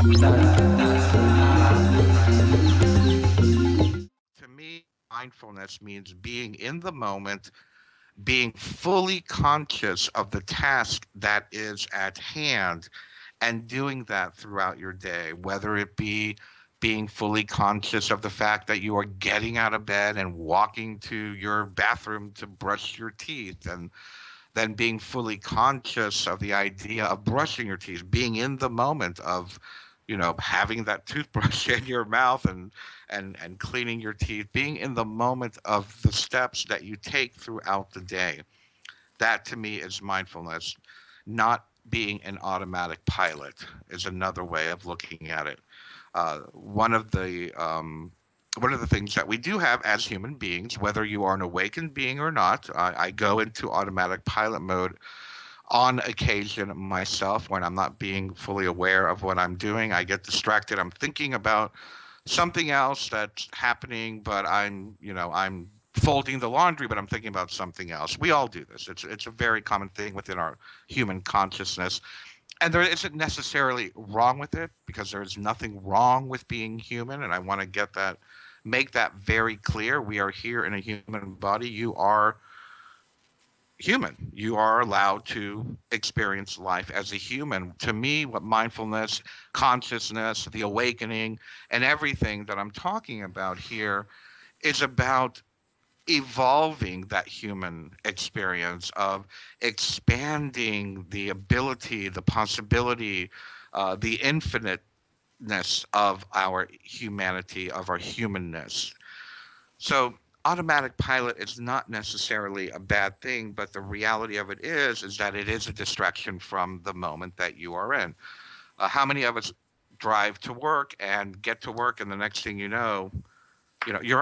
To me, mindfulness means being in the moment, being fully conscious of the task that is at hand, and doing that throughout your day, whether it be being fully conscious of the fact that you are getting out of bed and walking to your bathroom to brush your teeth, and then being fully conscious of the idea of brushing your teeth, being in the moment of, having that toothbrush in your mouth and cleaning your teeth, being in the moment of the steps that you take throughout the day. That to me is mindfulness. Not being an automatic pilot is another way of looking at it. One of the things that we do have as human beings, whether you are an awakened being or not, I go into automatic pilot mode on occasion myself when I'm not being fully aware of what I'm doing. I get distracted. I'm thinking about something else that's happening, but I'm folding the laundry, but I'm thinking about something else. We all do this. It's a very common thing within our human consciousness, and there isn't necessarily wrong with it, because there is nothing wrong with being human, and I want to make that very clear. We are here in a human body. You are human. You are allowed to experience life as a human. To me, what mindfulness, consciousness, the awakening, and everything that I'm talking about here is about evolving that human experience of expanding the ability, the possibility, the infiniteness of our humanity, of our humanness. So automatic pilot is not necessarily a bad thing, but the reality of it is that it is a distraction from the moment that you are in. How many of us drive to work and get to work, and the next thing you're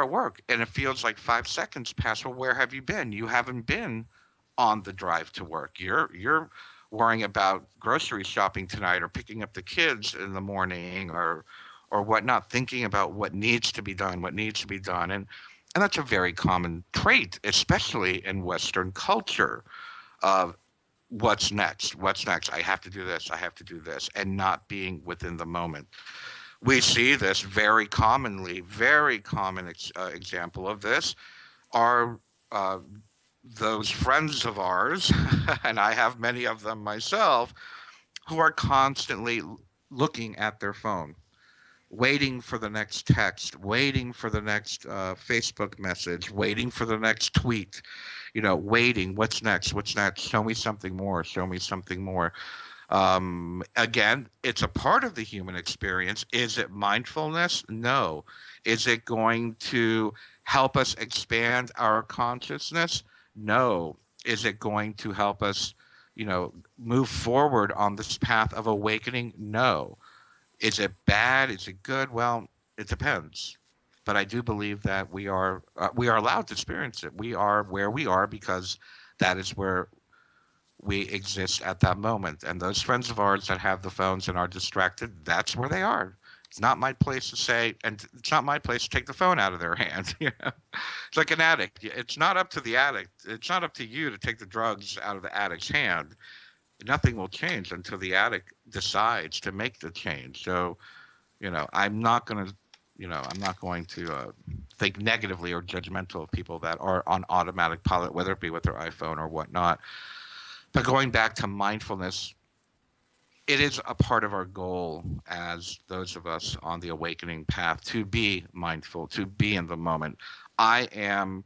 at work, and it feels like 5 seconds pass. Well, where have you been? You haven't been on the drive to work. You're worrying about grocery shopping tonight, or picking up the kids in the morning, or whatnot, thinking about what needs to be done, and that's a very common trait, especially in Western culture, of what's next. I have to do this. I have to do this, and not being within the moment. We see this very commonly. Very common example of this are those friends of ours, and I have many of them myself, who are constantly looking at their phone, waiting for the next text, waiting for the next Facebook message, waiting for the next tweet, waiting. What's next? What's next? Show me something more. Show me something more. Again, it's a part of the human experience. Is it mindfulness? No. Is it going to help us expand our consciousness? No. Is it going to help us, move forward on this path of awakening? No. Is it bad? Is it good? Well, it depends. But I do believe that we are allowed to experience it. We are where we are because that is where we exist at that moment. And those friends of ours that have the phones and are distracted, that's where they are. It's not my place to say, and it's not my place to take the phone out of their hand. It's like an addict. It's not up to the addict. It's not up to you to take the drugs out of the addict's hand. Nothing will change until the addict decides to make the change. So, I'm not going to think negatively or judgmental of people that are on automatic pilot, whether it be with their iPhone or whatnot. But going back to mindfulness, it is a part of our goal as those of us on the awakening path to be mindful, to be in the moment. I am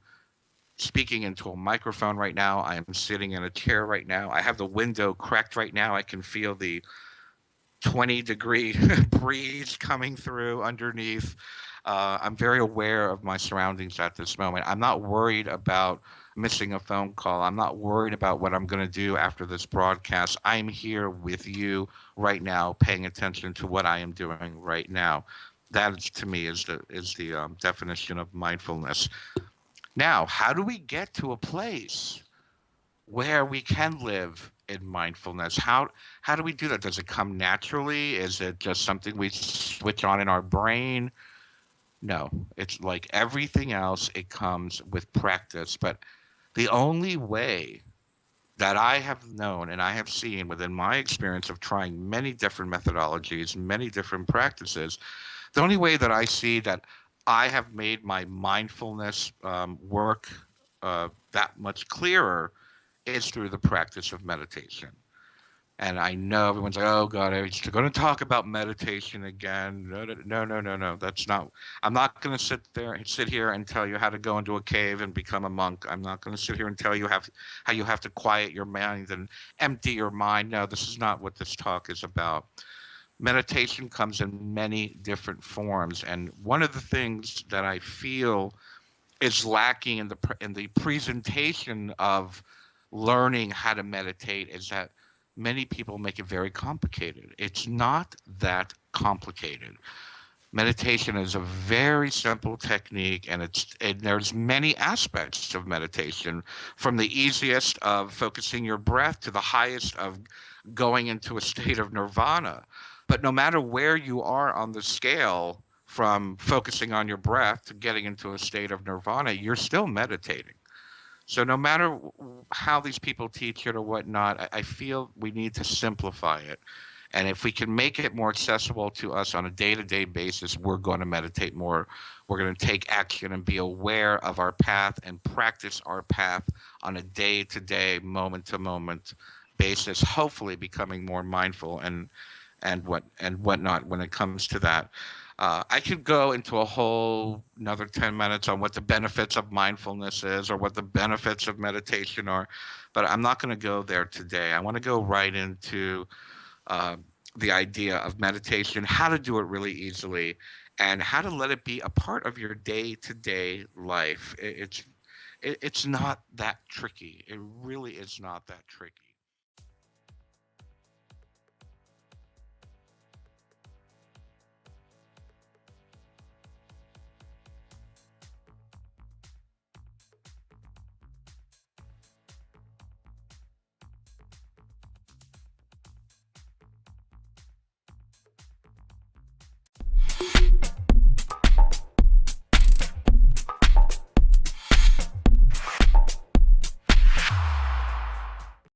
speaking into a microphone right now. I am sitting in a chair right now. I have the window cracked right now. I can feel the 20-degree breeze coming through underneath. I'm very aware of my surroundings at this moment. I'm not worried about missing a phone call. I'm not worried about what I'm going to do after this broadcast. I'm here with you right now, paying attention to what I am doing right now. That is, to me, is the definition of mindfulness. Now, how do we get to a place where we can live in mindfulness? How do we do that? Does it come naturally? Is it just something we switch on in our brain? No, it's like everything else. It comes with practice. But the only way that I have known and I have seen within my experience of trying many different methodologies, many different practices, the only way that I see that I have made my mindfulness work that much clearer is through the practice of meditation. And I know everyone's like, "Oh God, are you going to talk about meditation again?" No, no, no, no, no, no. That's not. I'm not going to sit here, and tell you how to go into a cave and become a monk. I'm not going to sit here and tell you how you have to quiet your mind and empty your mind. No, this is not what this talk is about. Meditation comes in many different forms, and one of the things that I feel is lacking in the presentation of learning how to meditate is that many people make it very complicated. It's not that complicated. Meditation is a very simple technique, and there's many aspects of meditation, from the easiest of focusing your breath to the highest of going into a state of nirvana. But no matter where you are on the scale, from focusing on your breath to getting into a state of nirvana, you're still meditating. So no matter how these people teach it or whatnot, I feel we need to simplify it. And if we can make it more accessible to us on a day-to-day basis, we're going to meditate more. We're going to take action and be aware of our path and practice our path on a day-to-day, moment-to-moment basis, hopefully becoming more mindful and whatnot when it comes to that. I could go into a whole another 10 minutes on what the benefits of mindfulness is or what the benefits of meditation are, but I'm not going to go there today. I want to go right into uh, the idea of meditation, how to do it really easily, and how to let it be a part of your day-to-day life. It's not that tricky. It really is not that tricky.